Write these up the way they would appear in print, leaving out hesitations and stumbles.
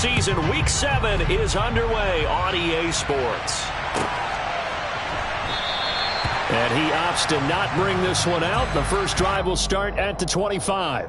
season, Week 7 is underway on EA Sports. And he opts to not bring this one out. The first drive will start at the 25.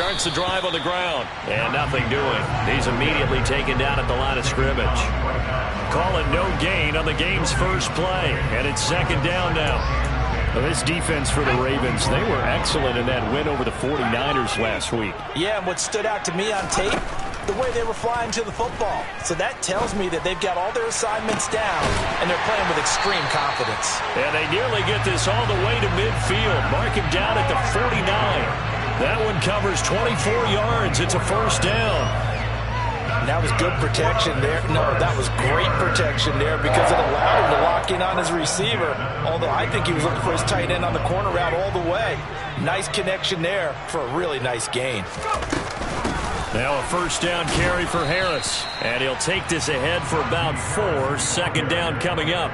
Starts the drive on the ground, and nothing doing. He's immediately taken down at the line of scrimmage. Call it no gain on the game's first play, and it's second down now. Well, this defense for the Ravens, they were excellent in that win over the 49ers last week. Yeah, and what stood out to me on tape, the way they were flying to the football. So that tells me that they've got all their assignments down, and they're playing with extreme confidence. And they nearly get this all the way to midfield. Mark him down at the 49. That one covers 24 yards. It's a first down. That was good protection there. No, that was great protection there because it allowed him to lock in on his receiver. Although I think he was looking for his tight end on the corner route all the way. Nice connection there for a really nice gain. Now a first down carry for Harris. And he'll take this ahead for about 4. Second down coming up.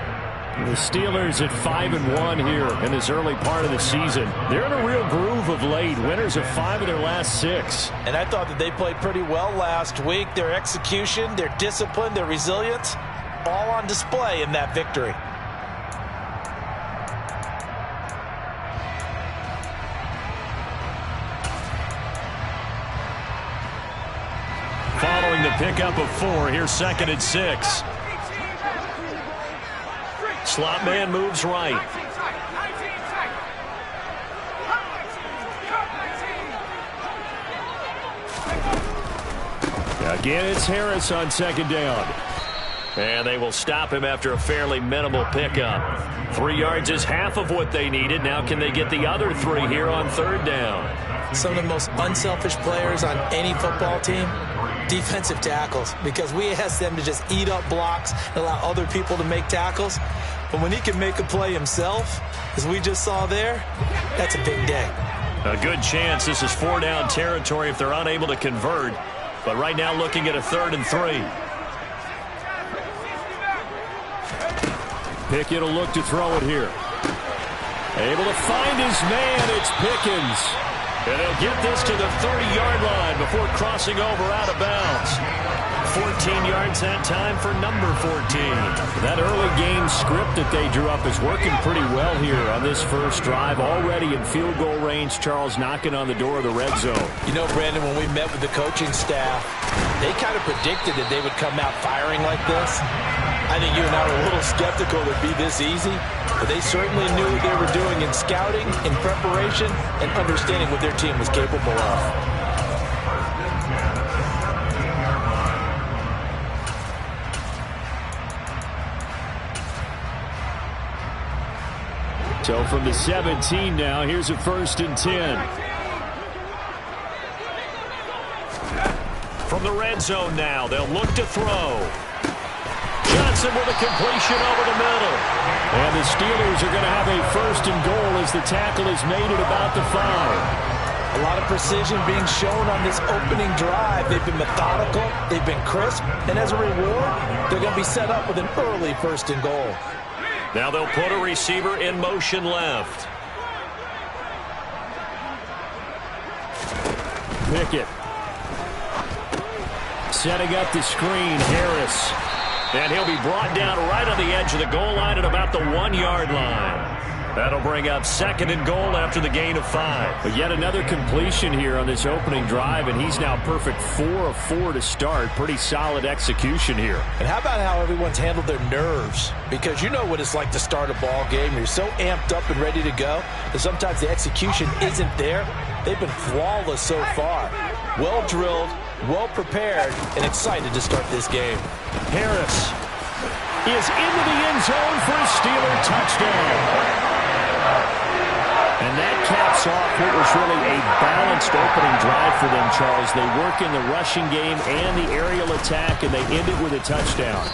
The Steelers at 5-1 here in this early part of the season. They're in a real groove of late. Winners of 5 of their last 6. And I thought that they played pretty well last week. Their execution, their discipline, their resilience, all on display in that victory. Following the pickup of 4, here's second and 6. Slot man moves right. Again, it's Harris on second down. And they will stop him after a fairly minimal pickup. 3 yards is half of what they needed. Now can they get the other 3 here on third down? Some of the most unselfish players on any football team, defensive tackles, because we ask them to just eat up blocks and allow other people to make tackles. But when he can make a play himself, as we just saw there, that's a big day. A good chance this is 4-down territory if they're unable to convert. But right now looking at a 3rd and 3. Pickett will look to throw it here. Able to find his man. It's Pickens. And he'll get this to the 30-yard line before crossing over out of bounds. 14 yards that time for number 14. That early game script that they drew up is working pretty well here on this first drive. Already in field goal range, Charles knocking on the door of the red zone. You know, Brandon, when we met with the coaching staff, they kind of predicted that they would come out firing like this. I think you and I were a little skeptical it would be this easy, but they certainly knew what they were doing in scouting, in preparation, and understanding what their team was capable of. So from the 17 now, here's a 1st and 10. From the red zone now, they'll look to throw. Johnson with a completion over the middle. And the Steelers are going to have a 1st and goal as the tackle is made at about the 5. A lot of precision being shown on this opening drive. They've been methodical, they've been crisp, and as a reward, they're going to be set up with an early 1st and goal. Now they'll put a receiver in motion left. Pickett. Setting up the screen, Harris. And he'll be brought down right on the edge of the goal line at about the 1-yard line. That'll bring up 2nd and goal after the gain of 5. But yet another completion here on this opening drive, and he's now perfect 4 of 4 to start. Pretty solid execution here. And how about how everyone's handled their nerves? Because you know what it's like to start a ball game. You're so amped up and ready to go that sometimes the execution isn't there. They've been flawless so far. Well drilled, well prepared, and excited to start this game. Harris is into the end zone for a Steeler touchdown. us off what was really a balanced opening drive for them, Charles. They work in the rushing game and the aerial attack, and they end it with a touchdown.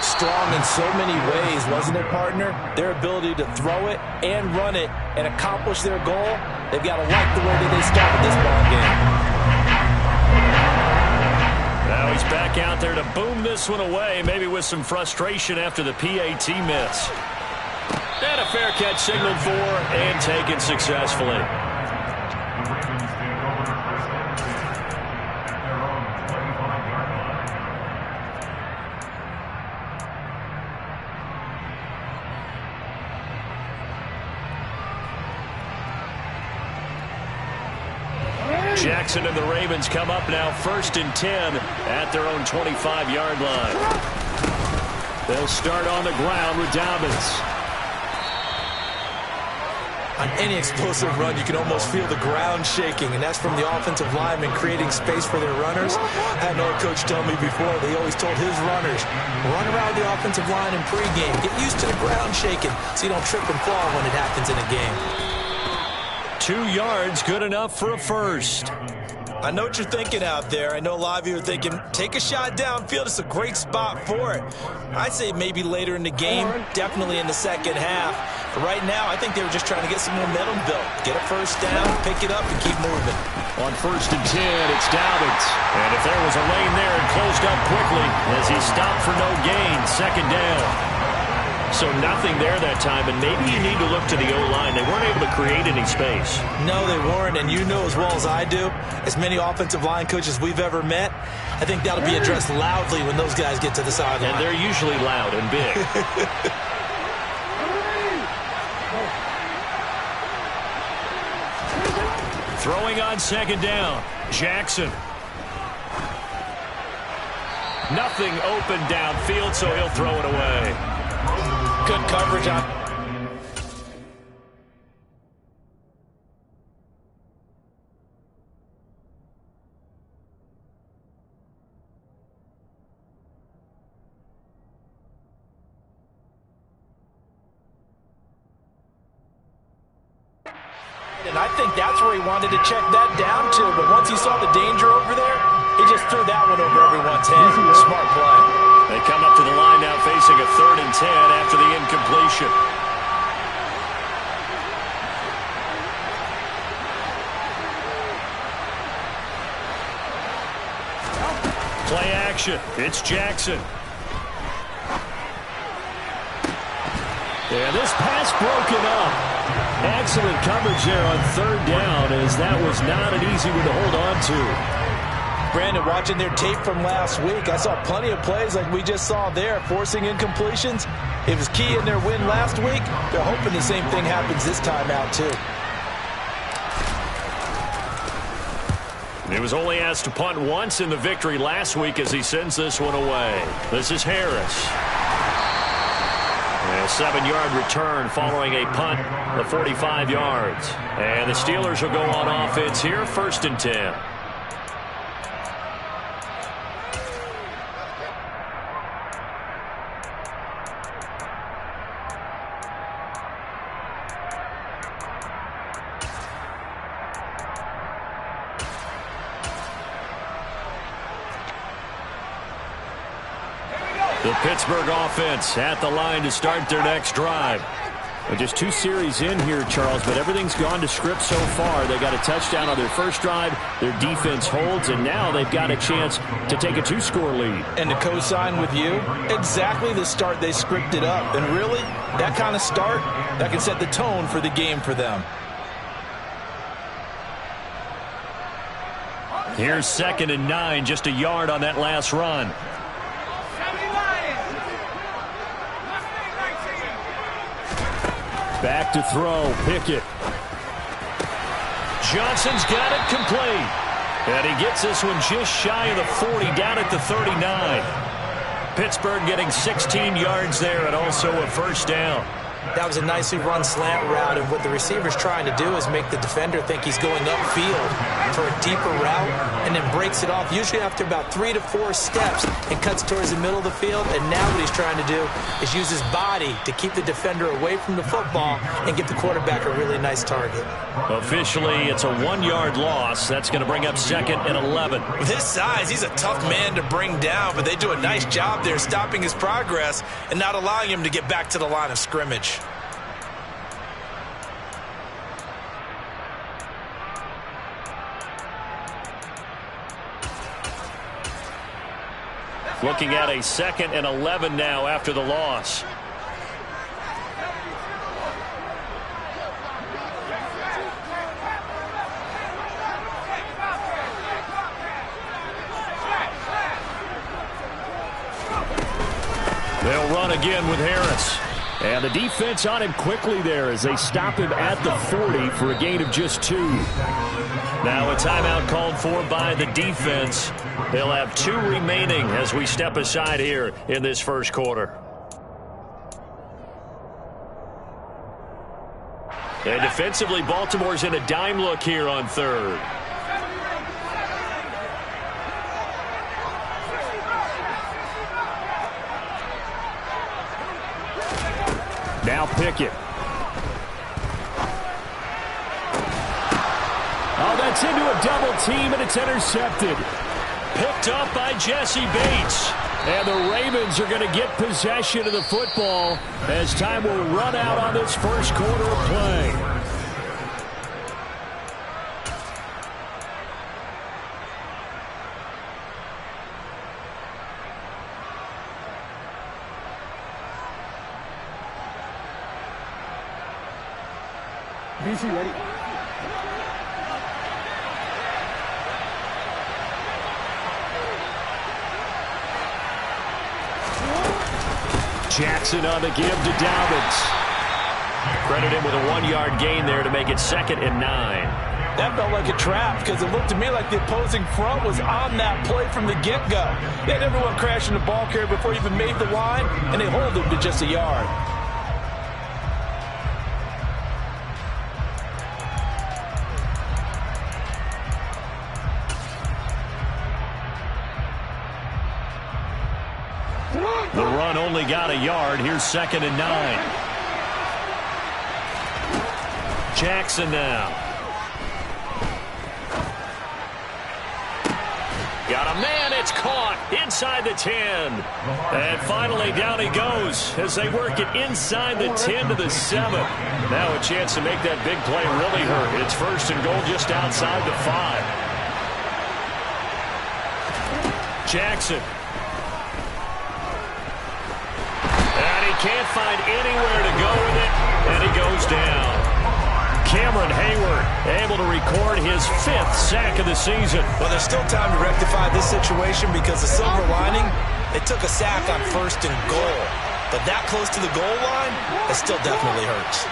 Strong in so many ways, wasn't it, partner? Their ability to throw it and run it and accomplish their goal, they've got to like the way that they started this ball game. Now he's back out there to boom this one away, maybe with some frustration after the PAT miss. And a fair catch signaled for and taken successfully. Jackson and the Ravens come up now 1st and 10 at their own 25-yard line. They'll start on the ground with Dobbins. On any explosive run, you can almost feel the ground shaking, and that's from the offensive linemen creating space for their runners. I had an old coach tell me before, they always told his runners, run around the offensive line in pregame. Get used to the ground shaking so you don't trip and fall when it happens in a game. 2 yards, good enough for a first. I know what you're thinking out there. I know a lot of you are thinking, take a shot downfield. It's a great spot for it. I'd say maybe later in the game, definitely in the second half. But right now, I think they were just trying to get some momentum built. Get a first down, pick it up, and keep moving. On 1st and 10, it's Dobbins. And if there was a lane there, it closed up quickly as he stopped for no gain. 2nd down. So nothing there that time, and maybe you need to look to the O-line. They weren't able to create any space. No, they weren't, and you know as well as I do, as many offensive line coaches we've ever met, I think that'll be addressed loudly when those guys get to the sideline. And they're usually loud and big. Throwing on 2nd down, Jackson. Nothing open downfield, so he'll throw it away. Good coverage on. And I think that's where he wanted to check that down to, but once he saw the danger over there, he just threw that one over everyone's head. Smart play. They come up to the line now facing a 3rd and 10 after the incompletion. Play action. It's Jackson. Yeah, this pass broken up. Excellent coverage there on 3rd down, as that was not an easy one to hold on to. Brandon, watching their tape from last week, I saw plenty of plays like we just saw there, forcing incompletions. It was key in their win last week. They're hoping the same thing happens this time out, too. He was only asked to punt once in the victory last week as he sends this one away. This is Harris. A 7-yard return following a punt of 45 yards. And the Steelers will go on offense here, 1st and 10. The Pittsburgh offense at the line to start their next drive. Well, just 2 series in here, Charles, but everything's gone to script so far. They got a touchdown on their first drive. Their defense holds, and now they've got a chance to take a 2-score lead. And to co-sign with you, exactly the start they scripted up. And really, that kind of start, that can set the tone for the game for them. Here's 2nd and 9, just a yard on that last run. Back to throw, Pickett. Johnson's got it complete. And he gets this one just shy of the 40, down at the 39. Pittsburgh getting 16 yards there and also a 1st down. That was a nicely run slant route, and what the receiver's trying to do is make the defender think he's going upfield for a deeper route, and then breaks it off, usually after about 3 to 4 steps, and cuts towards the middle of the field. And now what he's trying to do is use his body to keep the defender away from the football and give the quarterback a really nice target. Officially, it's a 1-yard loss. That's going to bring up 2nd and 11. With his size, he's a tough man to bring down, but they do a nice job there stopping his progress and not allowing him to get back to the line of scrimmage. Looking at a 2nd and 11 now after the loss. They'll run again with Harris. And the defense on him quickly there as they stop him at the 40 for a gain of just 2. Now a timeout called for by the defense. They'll have 2 remaining as we step aside here in this first quarter. And defensively, Baltimore's in a dime look here on 3rd. Now Pickett. Oh, that's into a double team, and it's intercepted. Picked up by Jesse Bates. And the Ravens are going to get possession of the football as time will run out on this first quarter of play. BC ready. Jackson on the give to Dobbins. Credit him with a 1-yard gain there to make it 2nd and 9. That felt like a trap because it looked to me like the opposing front was on that play from the get-go. They had everyone crashing the ball carrier before he even made the line, and they hold him to just a yard. The run only got a yard. Here's 2nd and 9. Jackson now. Got a man. It's caught inside the 10. And finally down he goes as they work it inside the 10 to the 7. Now a chance to make that big play really hurt. It's 1st and goal just outside the 5. Jackson. Can't find anywhere to go with it, and he goes down. Cameron Hayward able to record his 5th sack of the season. Well, there's still time to rectify this situation because the silver lining, they took a sack on 1st and goal. But that close to the goal line, it still definitely hurts.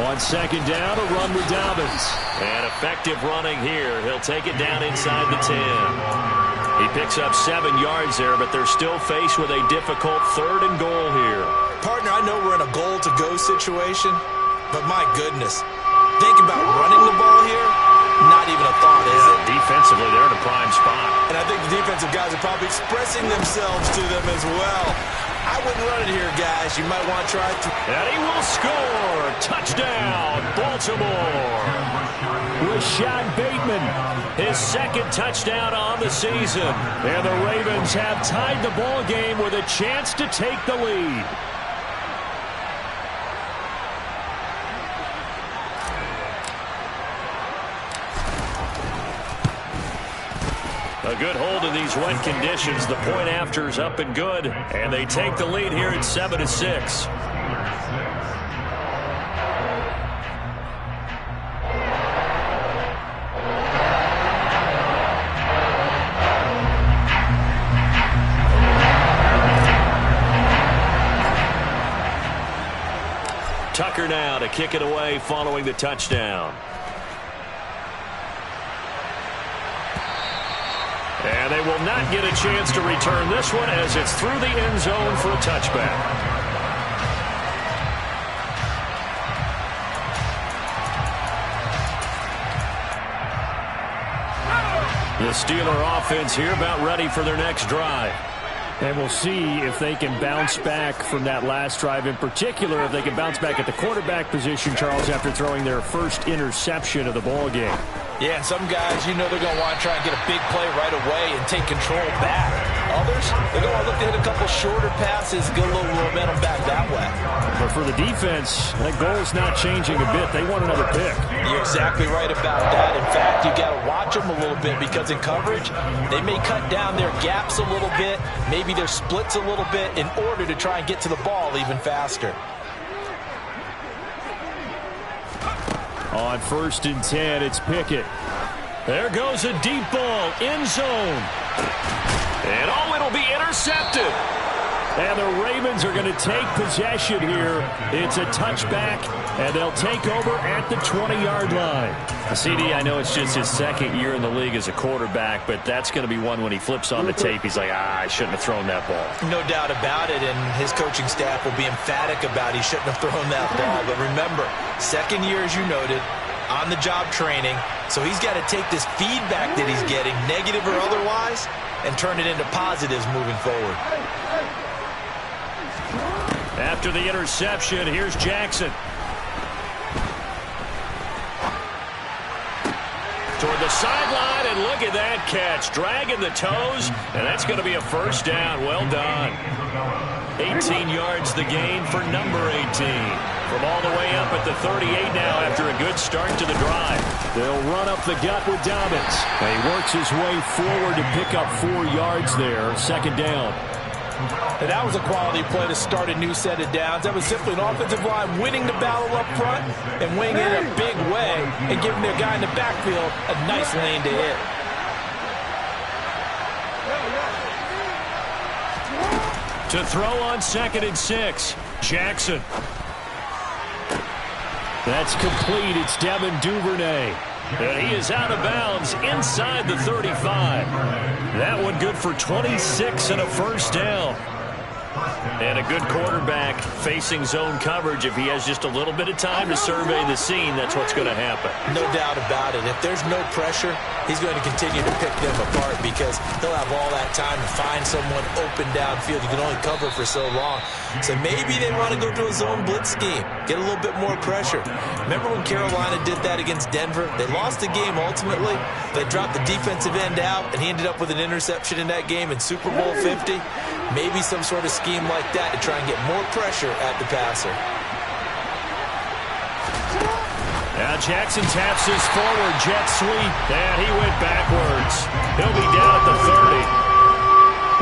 On 2nd down, a run with Dobbins. And effective running here. He'll take it down inside the 10. He picks up 7 yards there, but they're still faced with a difficult 3rd and goal here. Partner, I know we're in a goal-to-go situation, but my goodness, think about running the ball here, not even a thought, is it? Defensively, they're in a prime spot. And I think the defensive guys are probably expressing themselves to them as well. I wouldn't run it here, guys. You might want to try to. And he will score. Touchdown, Baltimore. Rashad Bateman, his 2nd touchdown on the season. And the Ravens have tied the ball game with a chance to take the lead. A good hold in these wet conditions. The point after is up and good. And they take the lead here at 7-6. Tucker now to kick it away following the touchdown. And they will not get a chance to return this one as it's through the end zone for a touchback. The Steeler offense here about ready for their next drive. And we'll see if they can bounce back from that last drive. In particular, if they can bounce back at the quarterback position, Charles, after throwing their first interception of the ball game. Yeah, and some guys, you know they're going to want to try and get a big play right away and take control back. Others, they're going to look to hit a couple shorter passes, get a little momentum back that way. But for the defense, that goal's not changing a bit. They want another pick. You're exactly right about that. In fact, you got to watch them a little bit because in coverage, they may cut down their gaps a little bit, maybe their splits a little bit in order to try and get to the ball even faster. On 1st and 10, it's Pickett. There goes a deep ball, end zone. And it'll be intercepted. And the Ravens are going to take possession here. It's a touchback, and they'll take over at the 20-yard line. CD, I know it's just his second year in the league as a quarterback, but that's going to be one when he flips on the tape. He's like, I shouldn't have thrown that ball. No doubt about it, and his coaching staff will be emphatic about he shouldn't have thrown that ball. But remember, second year, as you noted, on-the-job training, so he's got to take this feedback that he's getting, negative or otherwise, and turn it into positives moving forward. After the interception, here's Jackson. Toward the sideline, and look at that catch. Dragging the toes, and that's going to be a first down. Well done. 18 yards the gain for number 18. From all the way up at the 38 now after a good start to the drive. They'll run up the gut with Dobbins. And he works his way forward to pick up 4 yards there. Second down. And that was a quality play to start a new set of downs. That was simply an offensive line winning the battle up front and winning it in a big way and giving their guy in the backfield a nice lane to hit. To throw on 2nd and 6, Jackson. That's complete. It's Devin Duvernay. And he is out of bounds inside the 35. That one good for 26 and a first down. And a good quarterback facing zone coverage. If he has just a little bit of time to survey the scene, that's what's going to happen. No doubt about it. If there's no pressure, he's going to continue to pick them apart because he'll have all that time to find someone open downfield. You can only cover for so long. So maybe they want to go to a zone blitz scheme, get a little bit more pressure. Remember when Carolina did that against Denver? They lost the game ultimately. They dropped the defensive end out, and he ended up with an interception in that game in Super Bowl 50. Maybe some sort of scheme like that to try and get more pressure at the passer. Now Jackson taps his forward jet sweep, and he went backwards. He'll be down at the 30.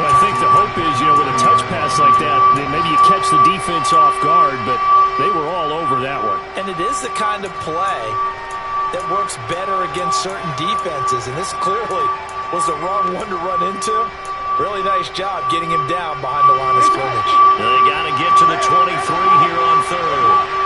Well, I think the hope is, with a touch pass like that, maybe you catch the defense off guard, but they were all over that one. And it is the kind of play that works better against certain defenses, and this clearly was the wrong one to run into. Really nice job getting him down behind the line of scrimmage. They got to get to the 23 here on 3rd.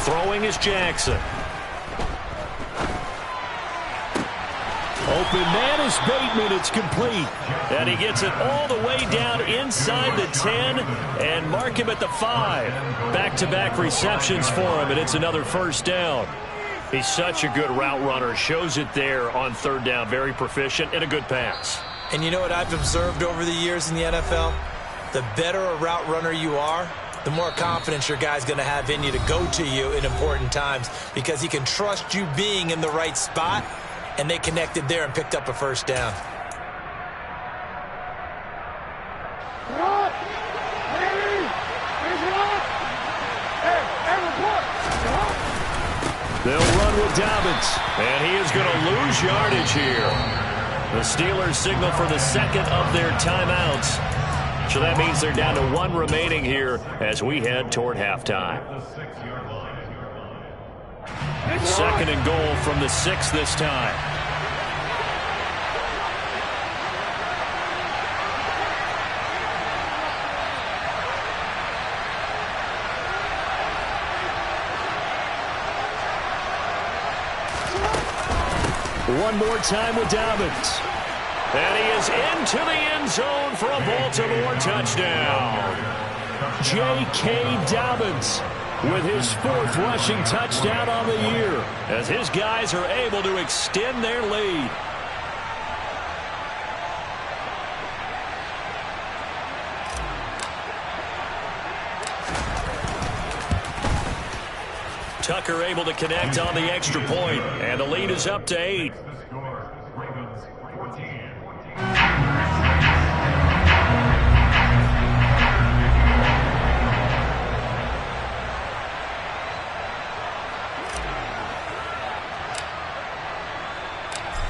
Throwing is Jackson. Open man is Bateman. It's complete. And he gets it all the way down inside the 10 and mark him at the 5. Back-to-back receptions for him, and it's another first down. He's such a good route runner. Shows it there on 3rd down. Very proficient and a good pass. And you know what I've observed over the years in the NFL? The better a route runner you are, the more confidence your guy's going to have in you to go to you in important times because he can trust you being in the right spot. And they connected there and picked up a first down. They'll run with Dobbins, and he is going to lose yardage here. The Steelers signal for the second of their timeouts. So that means they're down to 1 remaining here as we head toward halftime. 2nd and goal from the 6 this time. One more time with Dobbins. And he is into the end zone for a Baltimore touchdown. J.K. Dobbins with his 4th rushing touchdown on the year as his guys are able to extend their lead. Tucker able to connect on the extra point, and the lead is up to 8.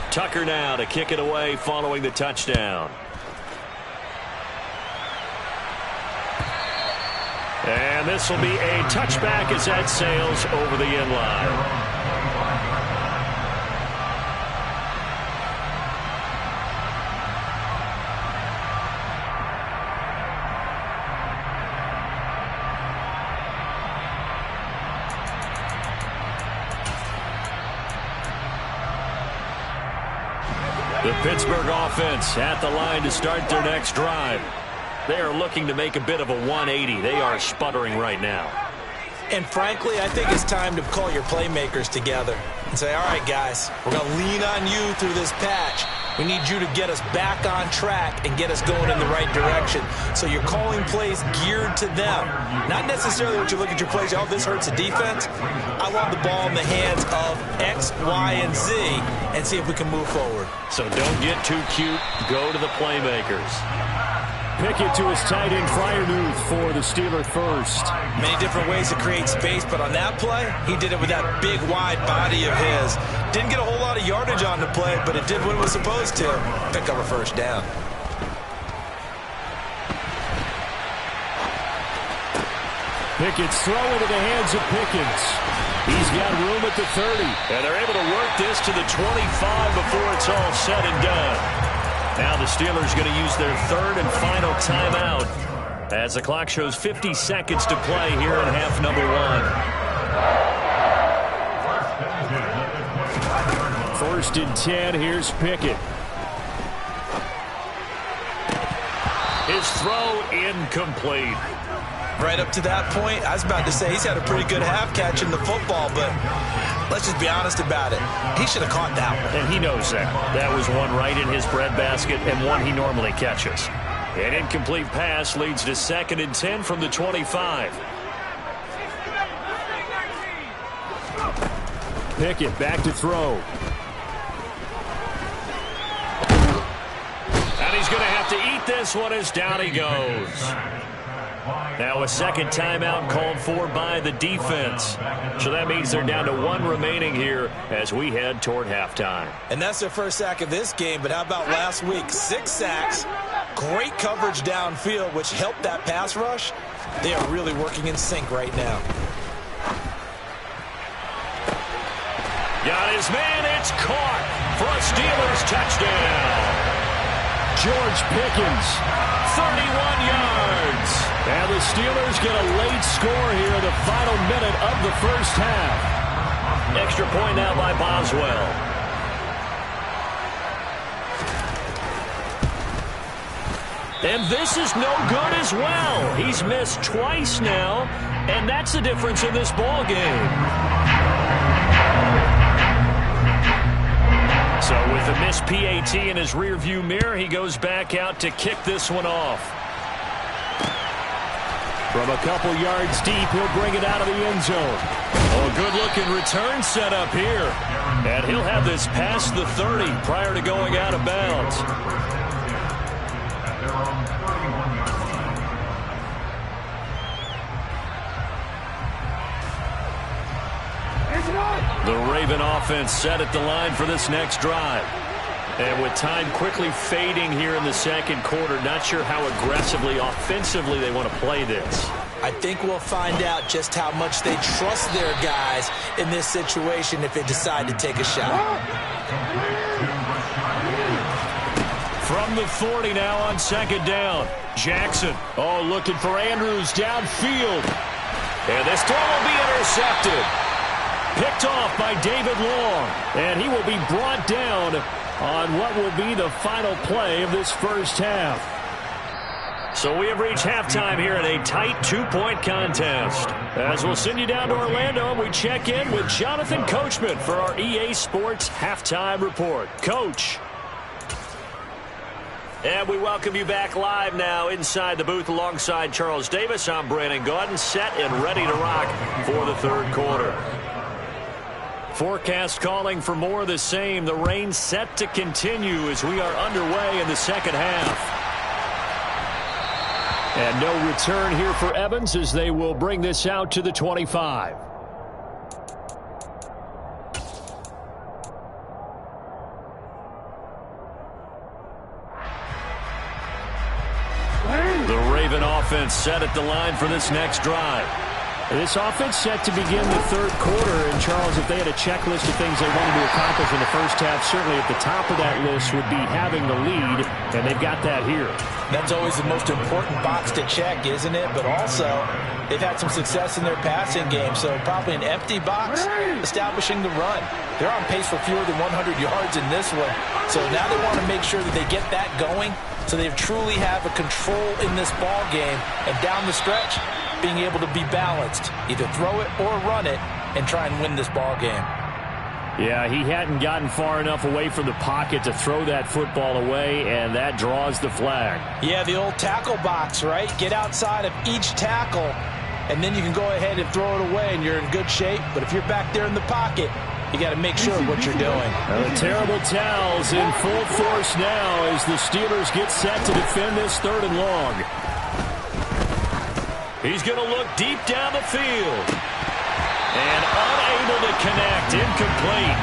Tucker now to kick it away following the touchdown. And this will be a touchback as that sails over the end line. The Pittsburgh offense at the line to start their next drive. They are looking to make a bit of a 180. They are sputtering right now. And frankly, I think it's time to call your playmakers together and say, all right, guys, we're going to lean on you through this patch. We need you to get us back on track and get us going in the right direction. So you're calling plays geared to them. Not necessarily what you look at your plays, oh, this hurts the defense. I want the ball in the hands of X, Y, and Z and see if we can move forward. So don't get too cute. Go to the playmakers. Pickett to his tight end, Freiermuth for the Steeler first. Many different ways to create space, but on that play, he did it with that big, wide body of his. Didn't get a whole lot of yardage on the play, but it did what it was supposed to. Pick up a first down. Pickett's throw into the hands of Pickens. He's got room at the 30. And they're able to work this to the 25 before it's all said and done. Now the Steelers going to use their 3rd and final timeout as the clock shows 50 seconds to play here in half number 1. 1st and 10, here's Pickett. His throw incomplete. Right up to that point, I was about to say he's had a pretty good half catching the football, but let's just be honest about it. He should have caught that one. And he knows that. That was one right in his breadbasket and one he normally catches. An incomplete pass leads to 2nd and 10 from the 25. Pickett back to throw. And he's going to have to eat this one as down he goes. Now a 2nd timeout called for by the defense. So that means they're down to 1 remaining here as we head toward halftime. And that's their first sack of this game, but how about last week? 6 sacks, great coverage downfield, which helped that pass rush. They are really working in sync right now. Got his man, it's caught for a Steelers touchdown. George Pickens, 31 yards. And the Steelers get a late score here in the final minute of the first half. Extra point now by Boswell. And this is no good as well. He's missed twice now, and that's the difference in this ball game. So with the missed PAT in his rearview mirror, he goes back out to kick this one off. From a couple yards deep, he'll bring it out of the end zone. Oh, good-looking return set up here. And he'll have this past the 30 prior to going out of bounds. The Raven offense set at the line for this next drive. And with time quickly fading here in the 2nd quarter, not sure how aggressively, offensively they want to play this. I think we'll find out just how much they trust their guys in this situation if they decide to take a shot. From the 40 now on 2nd down. Jackson, looking for Andrews downfield. And this throw will be intercepted. Picked off by David Long. And he will be brought down on what will be the final play of this first half. So we have reached halftime here in a tight 2-point contest. As we'll send you down to Orlando, and we check in with Jonathan Coachman for our EA Sports Halftime Report. Coach. And we welcome you back live now inside the booth alongside Charles Davis. I'm Brandon Gaudin, set and ready to rock for the third quarter. Forecast calling for more of the same. The rain set to continue as we are underway in the second half. And no return here for Evans as they will bring this out to the 25. The Raven offense set at the line for this next drive. This offense set to begin the third quarter. And, Charles, if they had a checklist of things they wanted to accomplish in the first half, certainly at the top of that list would be having the lead, and they've got that here. That's always the most important box to check, isn't it? But also, they've had some success in their passing game, so probably an empty box establishing the run. They're on pace for fewer than 100 yards in this one, so now they want to make sure that they get that going so they truly have a control in this ball game, and down the stretch, being able to be balanced, either throw it or run it, and try and win this ball game. Yeah, he hadn't gotten far enough away from the pocket to throw that football away, and that draws the flag. Yeah, the old tackle box, right? Get outside of each tackle, and then you can go ahead and throw it away, and you're in good shape. But if you're back there in the pocket, you got to make sure what you're doing. The terrible towels in full force now as the Steelers get set to defend this 3rd and long. He's going to look deep down the field. And unable to connect. Incomplete.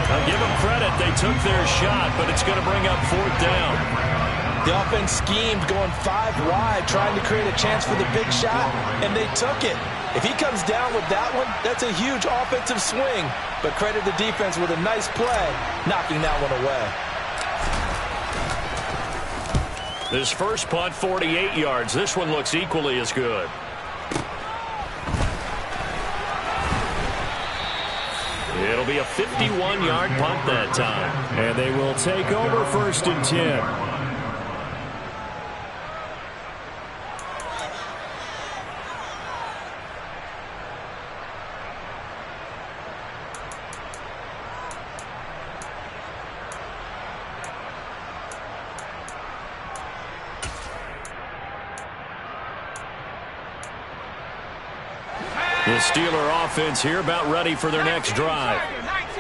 I'll give them credit. They took their shot, but it's going to bring up 4th down. The offense schemed going 5 wide, trying to create a chance for the big shot, and they took it. If he comes down with that one, that's a huge offensive swing. But credit the defense with a nice play, knocking that one away. This first punt, 48 yards. This one looks equally as good. It'll be a 51-yard punt that time. And they will take over 1st and 10. The Steeler offense here about ready for their next drive.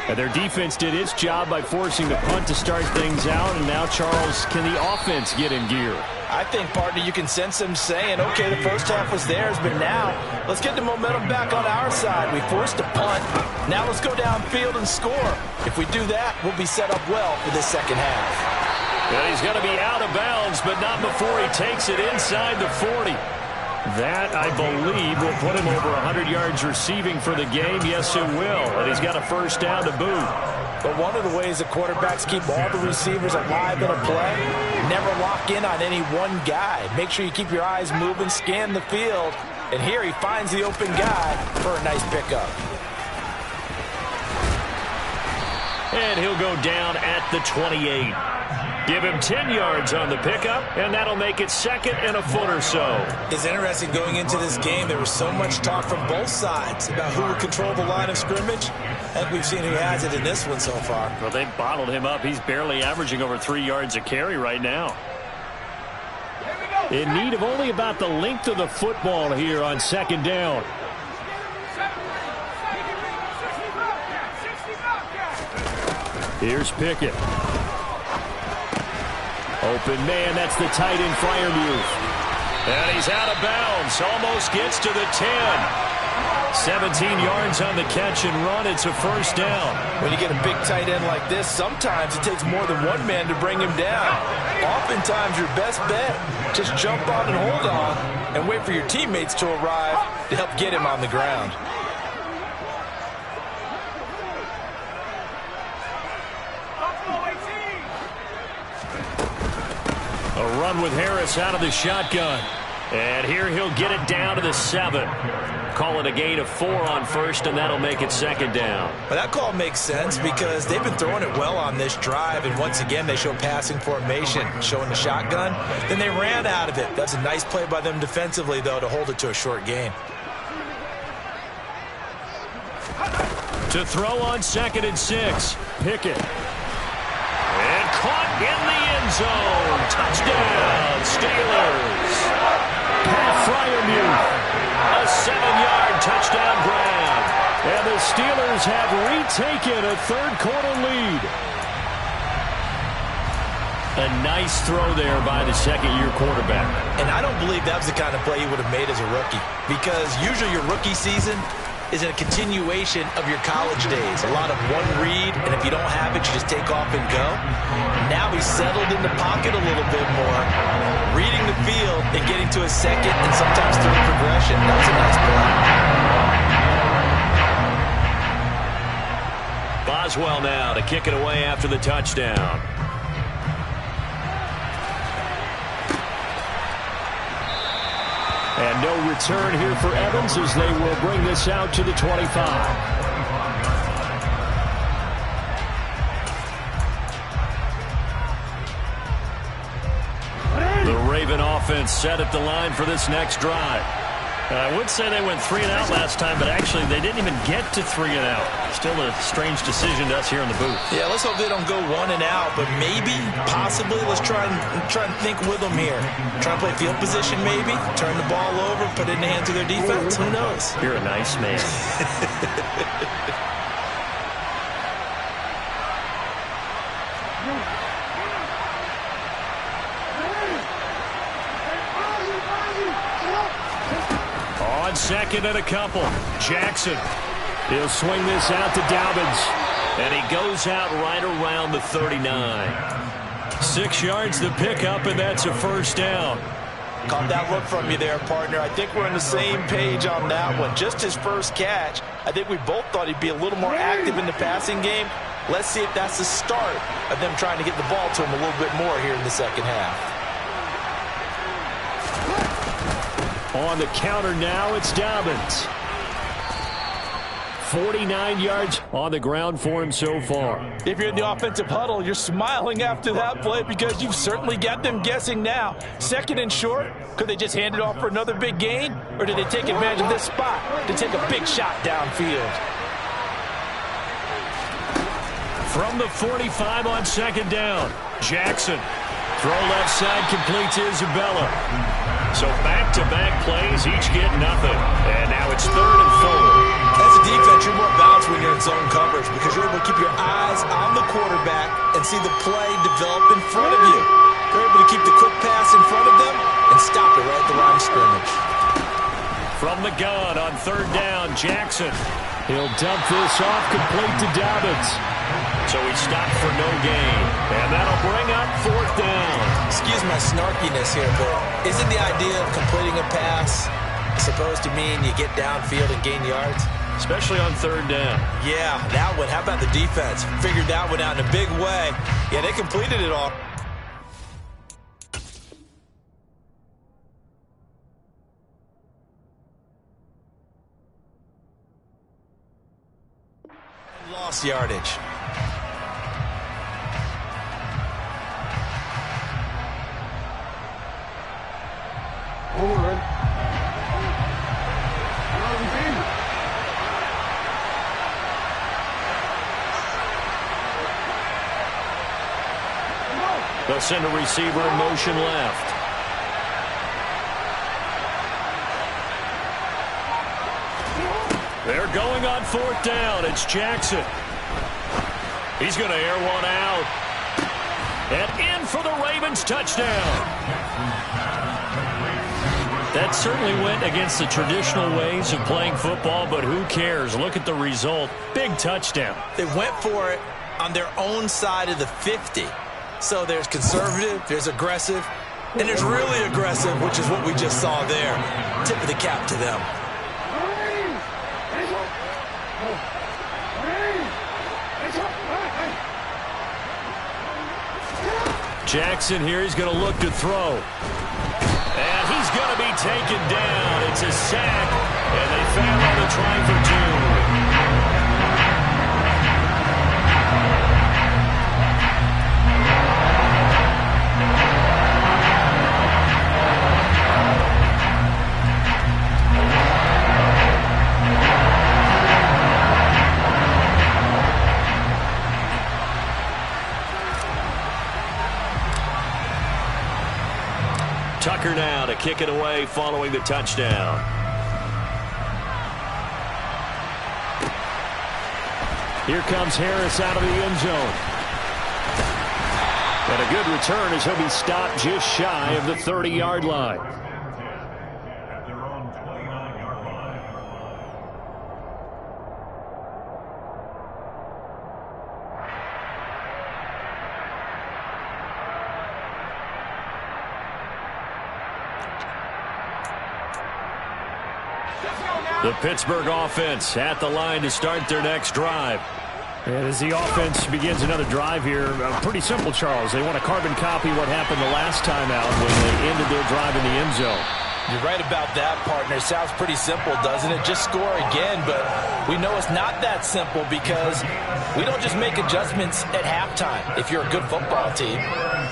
And their defense did its job by forcing the punt to start things out. And now, Charles, can the offense get in gear? I think, partner, you can sense them saying, okay, the first half was theirs, but now let's get the momentum back on our side. We forced a punt. Now let's go downfield and score. If we do that, we'll be set up well for this second half. And he's going to be out of bounds, but not before he takes it inside the 40. That, I believe, will put him over 100 yards receiving for the game. Yes, it will. And he's got a 1st down to boot. But one of the ways that quarterbacks keep all the receivers alive in a play, never lock in on any one guy. Make sure you keep your eyes moving, scan the field. And here he finds the open guy for a nice pickup. And he'll go down at the 28. Give him 10 yards on the pickup, and that'll make it 2nd and a foot or so. It's interesting going into this game. There was so much talk from both sides about who would control the line of scrimmage. I think we've seen who has it in this one so far. Well, they've bottled him up. He's barely averaging over 3 yards a carry right now. In need of only about the length of the football here on 2nd down. Here's Pickett. Open man, that's the tight end Freiermuth. And he's out of bounds, almost gets to the 10. 17 yards on the catch and run. It's a 1st down. When you get a big tight end like this, sometimes it takes more than one man to bring him down. Oftentimes, your best bet, just jump on and hold on and wait for your teammates to arrive to help get him on the ground. A run with Harris out of the shotgun. And here he'll get it down to the 7. call it a gain of 4 on first, and that'll make it second down. Well, that call makes sense because they've been throwing it well on this drive, and once again, they show passing formation, showing the shotgun. Then they ran out of it. That's a nice play by them defensively, though, to hold it to a short gain. To throw on 2nd and 6. Pickett. And caught in the end zone. Touchdown, Steelers. Pat Fryermuth. A 7-yard touchdown grab. And the Steelers have retaken a third-quarter lead. A nice throw there by the second-year quarterback. And I don't believe that was the kind of play he would have made as a rookie, because usually your rookie season is a continuation of your college days. A lot of one read, and if you don't have it, you just take off and go. Now he's settled in the pocket a little bit more, reading the field and getting to a second and sometimes third progression. That was a nice play. Boswell now to kick it away after the touchdown. And no return here for Evans as they will bring this out to the 25. The Raven offense set at the line for this next drive. I would say they went 3 and out last time, but actually they didn't even get to 3 and out. Still a strange decision to us here in the booth. Yeah, let's hope they don't go 1 and out, but maybe, possibly, let's try and think with them here. Try and play field position maybe, turn the ball over, put it in the hands of their defense. Who knows? You're a nice man. On 2nd and a couple, Jackson. He'll swing this out to Dobbins. And he goes out right around the 39. 6 yards to pick up, and that's a first down. Caught that look from you there, partner. I think we're on the same page on that one. Just his first catch. I think we both thought he'd be a little more active in the passing game. Let's see if that's the start of them trying to get the ball to him a little bit more here in the second half. On the counter now, it's Dobbins. 49 yards on the ground for him so far. If you're in the offensive huddle, you're smiling after that play because you've certainly got them guessing now. 2nd and short, could they just hand it off for another big gain? Or did they take advantage of this spot to take a big shot downfield? From the 45 on 2nd down, Jackson. Throw left side completes Isabella. So back-to-back plays, each get nothing. And now it's 3rd and 4. As a defense, you're more balanced when you're in zone coverage because you're able to keep your eyes on the quarterback and see the play develop in front of you. You're able to keep the quick pass in front of them and stop it right at the line of scrimmage. From the gun on 3rd down, Jackson. He'll dump this off complete to Dobbins. So he stopped for no gain. And that'll bring up 4th down. Excuse my snarkiness here, but isn't the idea of completing a pass supposed to mean you get downfield and gain yards? Especially on 3rd down. Yeah, that one. How about the defense? Figured that one out in a big way. Yeah, they completed it all. Lost yardage. They'll send a receiver in motion left. They're going on 4th down. It's Jackson. He's going to air one out. And in for the Ravens touchdown. That certainly went against the traditional ways of playing football, but who cares? Look at the result. Big touchdown. They went for it on their own side of the 50. So there's conservative, there's aggressive, and there's really aggressive, which is what we just saw there. Tip of the cap to them. Jackson here, he's going to look to throw. And he's going to be taken down. It's a sack, And they fail on the try for 2. Tucker now to kick it away following the touchdown. Here comes Harris out of the end zone. And a good return as he'll be stopped just shy of the 30-yard line. The Pittsburgh offense at the line to start their next drive. And as the offense begins another drive here, pretty simple, Charles. They want to carbon copy what happened the last time out when they ended their drive in the end zone. You're right about that, partner. Sounds pretty simple, doesn't it? Just score again, but we know it's not that simple because we don't just make adjustments at halftime if you're a good football team.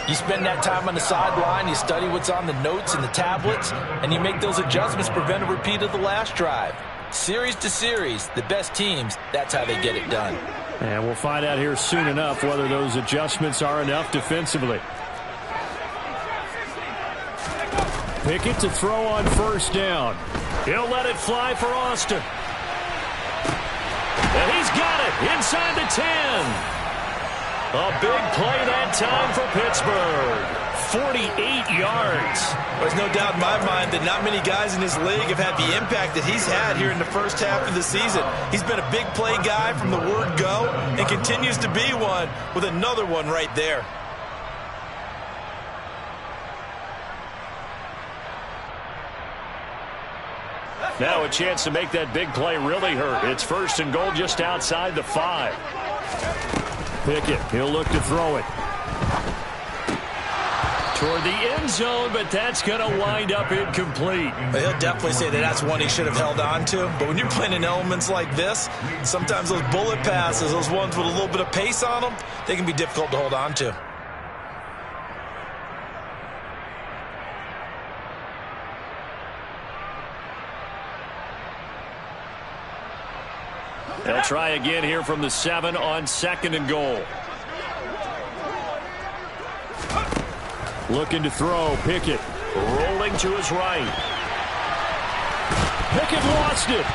You spend that time on the sideline, you study what's on the notes and the tablets, and you make those adjustments, prevent a repeat of the last drive. Series to series, the best teams, that's how they get it done. And we'll find out here soon enough whether those adjustments are enough defensively. Pickett to throw on first down. He'll let it fly for Austin. And he's got it inside the 10. A big play that time for Pittsburgh. 48 yards. There's no doubt in my mind that not many guys in this league have had the impact that he's had here in the first half of the season. He's been a big play guy from the word go and continues to be one with another one right there. Now a chance to make that big play really hurt. It's first and goal just outside the 5. Pickett, he'll look to throw it. Toward the end zone, but that's going to wind up incomplete. He'll definitely say that that's one he should have held on to. But when you're playing in elements like this, sometimes those bullet passes, those ones with a little bit of pace on them, they can be difficult to hold on to. They'll try again here from the 7 on second and goal. Looking to throw, Pickett. Rolling to his right. Pickett lost it.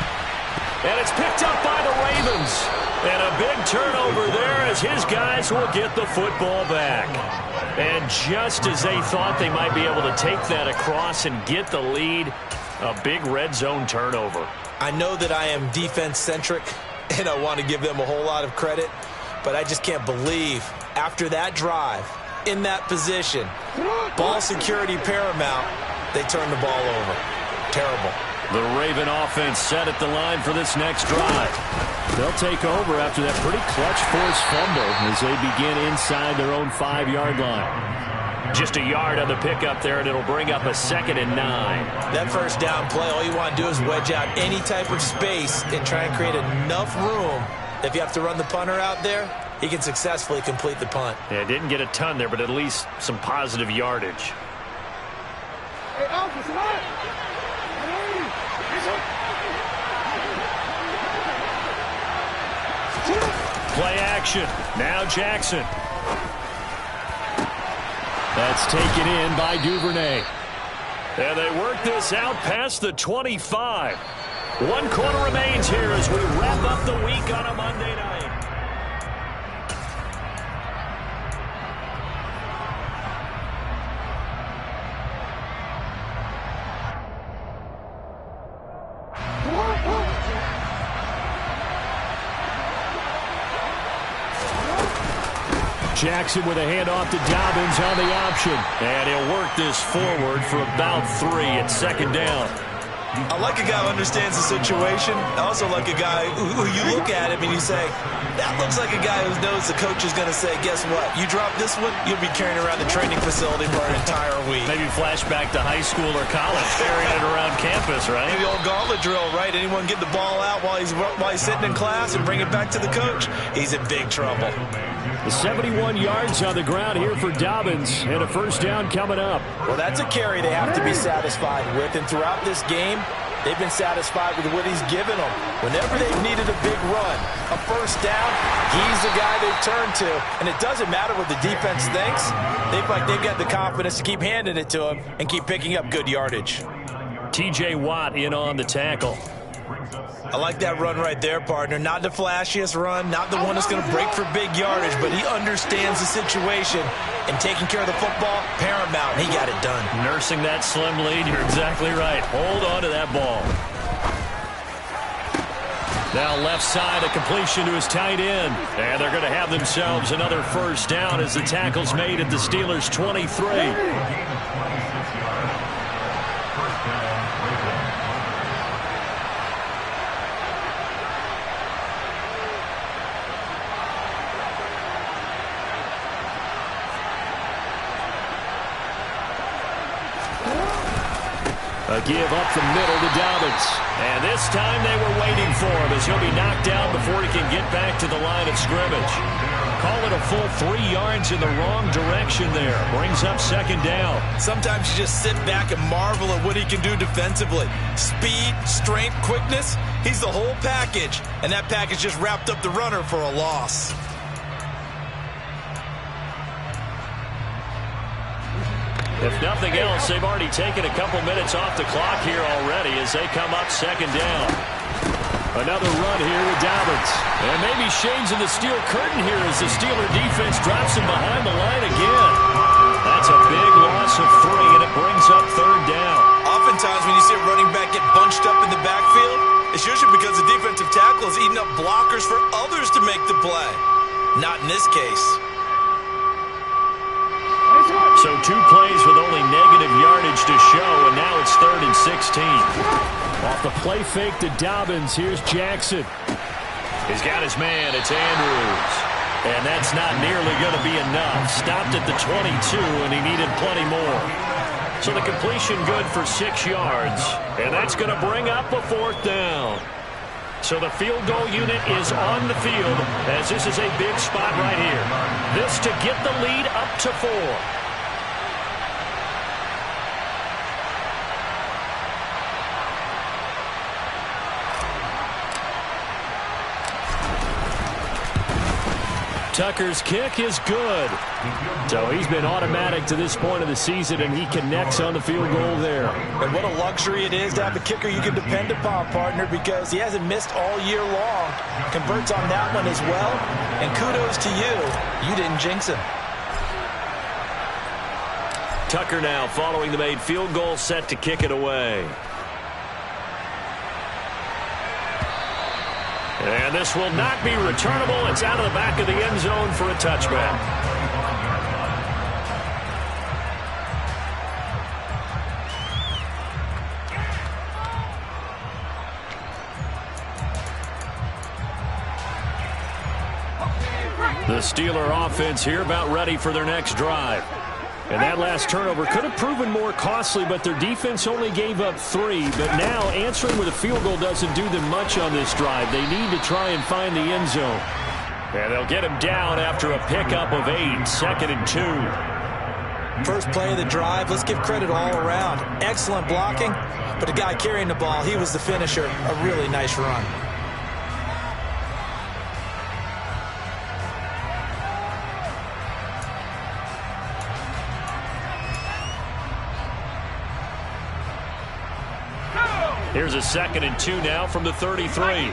And it's picked up by the Ravens. And a big turnover there as his guys will get the football back. And just as they thought they might be able to take that across and get the lead, a big red zone turnover. I know that I am defense-centric, and I want to give them a whole lot of credit, but I just can't believe after that drive, in that position, ball security paramount, they turn the ball over. Terrible. The Raven offense set at the line for this next drive. They'll take over after that pretty clutch forced fumble as they begin inside their own 5-yard line. Just a yard on the pickup there, and it'll bring up a 2nd and 9. That first down play, all you want to do is wedge out any type of space and try and create enough room. If you have to run the punter out there, he can successfully complete the punt. Yeah, didn't get a ton there, but at least some positive yardage. Hey, Alpha, what? Play action. Now Jackson. That's taken in by Duvernay. And they work this out past the 25. 1 quarter remains here as we wrap up the week on a Monday night. Jackson with a handoff to Dobbins on the option. And he'll work this forward for about 3 at 2nd down. I like a guy who understands the situation. I also like a guy who you look at him and you say, that looks like a guy who knows the coach is going to say, guess what? You drop this one, you'll be carrying around the training facility for an entire week. Maybe flashback to high school or college, carrying it around campus, right? The old gauntlet drill, right? Anyone get the ball out while he's sitting in class and bring it back to the coach? He's in big trouble. The 71 yards on the ground here for Dobbins, and a first down coming up. Well, that's a carry they have to be satisfied with, and throughout this game, they've been satisfied with what he's given them. Whenever they've needed a big run, a first down, he's the guy they've turned to. And it doesn't matter what the defense thinks. They feel like they've got the confidence to keep handing it to him and keep picking up good yardage. T.J. Watt in on the tackle. I like that run right there, partner. Not the flashiest run, not the one that's going to break for big yardage, but he understands the situation, and taking care of the football, paramount. He got it done. Nursing that slim lead, you're exactly right. Hold on to that ball. Now left side, a completion to his tight end. And they're going to have themselves another first down as the tackle's made at the Steelers' 23. A give up the middle to Dobbins. And this time they were waiting for him as he'll be knocked down before he can get back to the line of scrimmage. Call it a full 3 yards in the wrong direction there. Brings up second down. Sometimes you just sit back and marvel at what he can do defensively. Speed, strength, quickness. He's the whole package. And that package just wrapped up the runner for a loss. If nothing else, they've already taken a couple minutes off the clock here already as they come up second down. Another run here with Dobbins. And maybe shades of the steel curtain here as the Steeler defense drops him behind the line again. That's a big loss of 3, and it brings up third down. Oftentimes when you see a running back get bunched up in the backfield, it's usually because the defensive tackle is eating up blockers for others to make the play. Not in this case. So 2 plays with only negative yardage to show, and now it's 3rd and 16. Off the play fake to Dobbins, here's Jackson. He's got his man, it's Andrews. And that's not nearly going to be enough. Stopped at the 22, and he needed plenty more. So the completion good for 6 yards, and that's going to bring up a 4th down. So the field goal unit is on the field as this is a big spot right here. This to get the lead up to 4. Tucker's kick is good. So he's been automatic to this point of the season, and he connects on the field goal there. And what a luxury it is to have a kicker you can depend upon, partner, because he hasn't missed all year long. Converts on that one as well. And kudos to you. You didn't jinx him. Tucker now following the made field goal, set to kick it away. And this will not be returnable. It's out of the back of the end zone for a touchback. The Steeler offense here about ready for their next drive. And that last turnover could have proven more costly, but their defense only gave up 3. But now answering with a field goal doesn't do them much on this drive. They need to try and find the end zone. And they'll get him down after a pickup of 8, 2nd and 2. First play of the drive, let's give credit all around. Excellent blocking, but the guy carrying the ball, he was the finisher. A really nice run. Here's a 2nd and 2 now from the 33.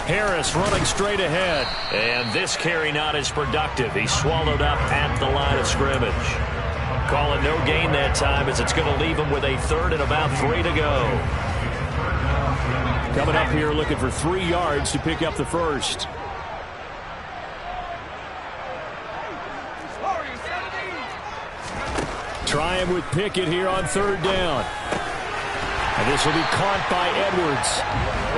Harris running straight ahead. And this carry not as productive. He's swallowed up at the line of scrimmage. Call it no gain that time as it's going to leave him with a 3rd and about 3 to go. Coming up here looking for 3 yards to pick up the first. try him with Pickett here on third down. And this will be caught by Edwards.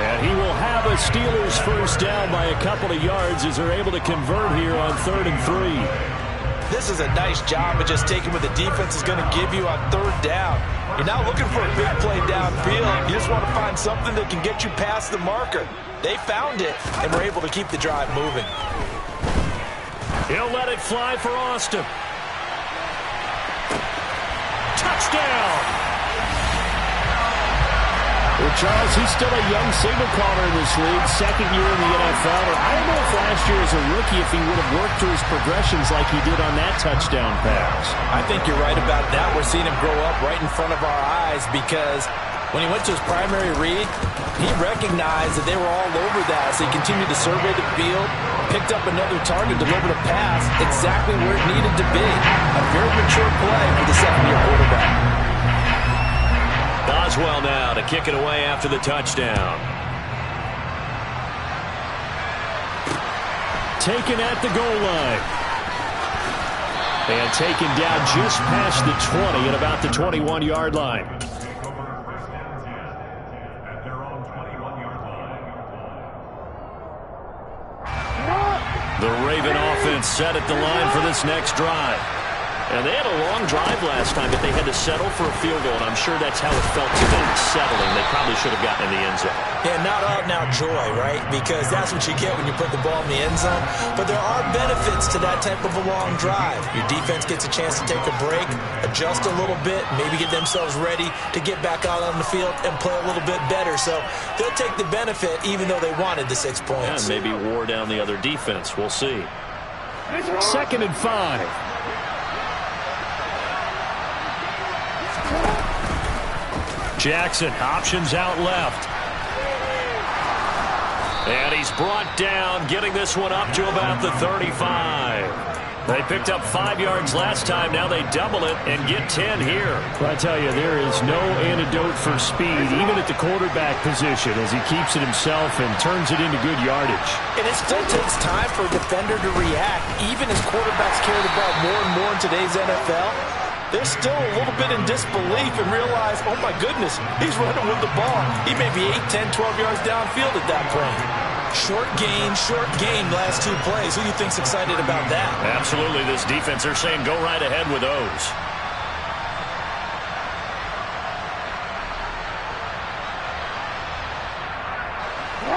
And he will have a Steelers first down by a couple of yards as they're able to convert here on 3rd and 3. This is a nice job of just taking what the defense is going to give you on third down. You're not looking for a big play downfield. You just want to find something that can get you past the marker. They found it and were able to keep the drive moving. He'll let it fly for Austin. Touchdown! Well, Charles, he's still a young signal caller in this league, second year in the NFL. I don't know if last year as a rookie if he would have worked through his progressions like he did on that touchdown pass. I think you're right about that. We're seeing him grow up right in front of our eyes because when he went to his primary read, he recognized that they were all over that. So he continued to survey the field, picked up another target, delivered a pass exactly where it needed to be. A very mature play for the second-year quarterback. Boswell now to kick it away after the touchdown. Taken at the goal line. And taken down just past the 20 at about the 21-yard line. The Raven offense set at the line for this next drive. And they had a long drive last time, but they had to settle for a field goal, and I'm sure that's how it felt to them, settling. They probably should have gotten in the end zone. Yeah, not out-and-out joy, right? Because that's what you get when you put the ball in the end zone. But there are benefits to that type of a long drive. Your defense gets a chance to take a break, adjust a little bit, maybe get themselves ready to get back out on the field and play a little bit better. So they'll take the benefit even though they wanted the 6 points. Yeah, maybe wore down the other defense. We'll see. 2nd and 5. Jackson, options out left. And he's brought down, getting this one up to about the 35. They picked up 5 yards last time. Now they double it and get 10 here. Well, I tell you, there is no antidote for speed, even at the quarterback position, as he keeps it himself and turns it into good yardage. And it still takes time for a defender to react. Even as quarterbacks carry the ball more and more in today's NFL, they're still a little bit in disbelief and realize, oh my goodness, he's running with the ball. He may be 8, 10, 12 yards downfield at that point. Short gain, last 2 plays. Who do you think's excited about that? Absolutely. This defense, they're saying go right ahead with those.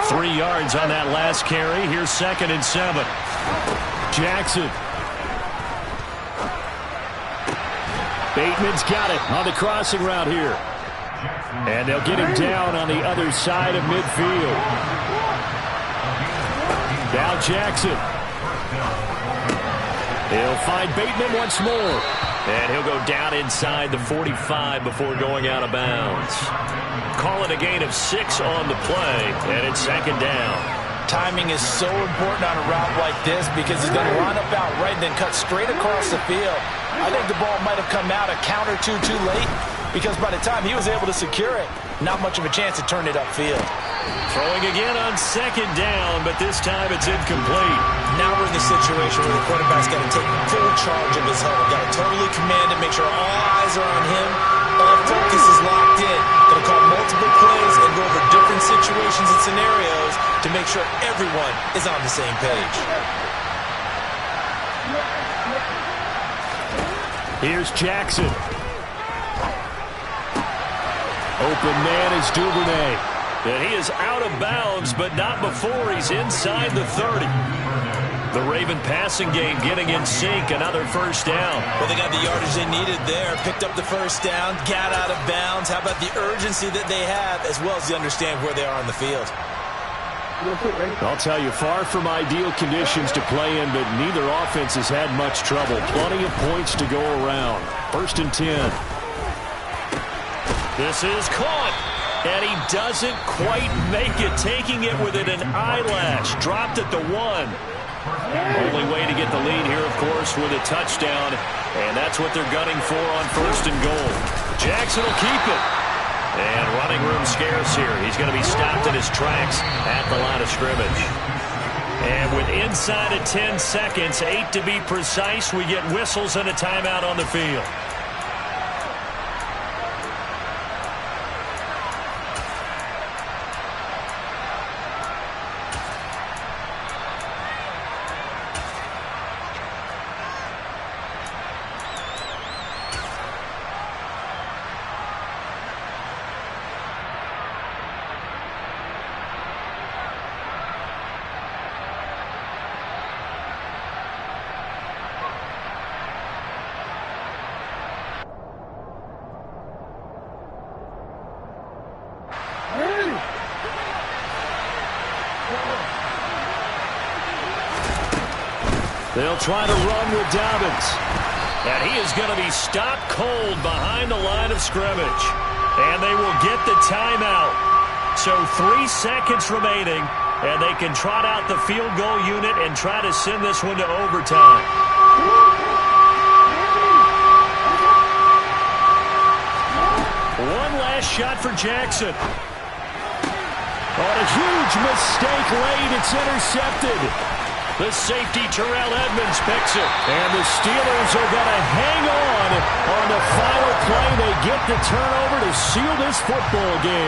Three yards on that last carry. Here's 2nd and 7. Jackson. Bateman's got it on the crossing route here. And they'll get him down on the other side of midfield. Now Jackson. He'll find Bateman once more. And he'll go down inside the 45 before going out of bounds. Call it a gain of 6 on the play, and it's 2nd down. Timing is so important on a route like this because he's going to line up out right and then cut straight across the field. I think the ball might have come out a count or two too late because by the time he was able to secure it, not much of a chance to turn it upfield. Throwing again on 2nd down, but this time it's incomplete. Now we're in the situation where the quarterback's got to take full charge of his huddle. Got to totally command it, make sure all eyes are on him. All focus is locked in. Going to call multiple plays and go over different situations and scenarios to make sure everyone is on the same page. Here's Jackson. Open man is Duvernay. And he is out of bounds, but not before he's inside the 30. The Raven passing game getting in sync, another first down. Well, they got the yardage they needed there, picked up the first down, got out of bounds. How about the urgency that they have, as well as they understand where they are on the field? I'll tell you, far from ideal conditions to play in, but neither offense has had much trouble. Plenty of points to go around. 1st and 10. This is caught. And he doesn't quite make it, taking it within an eyelash. Dropped at the 1. Only way to get the lead here, of course, with a touchdown. And that's what they're gunning for on 1st and goal. Jackson will keep it. And running room scarce here. He's going to be stopped in his tracks at the line of scrimmage. And with inside of 10 seconds, 8 to be precise, we get whistles and a timeout on the field. They'll try to run with Dobbins. And he is going to be stopped cold behind the line of scrimmage. And they will get the timeout. So 3 seconds remaining, and they can trot out the field goal unit and try to send this one to overtime. One last shot for Jackson. On a huge mistake late, it's intercepted. The safety, Terrell Edmonds, picks it. And the Steelers are going to hang on the final play. They get the turnover to seal this football game.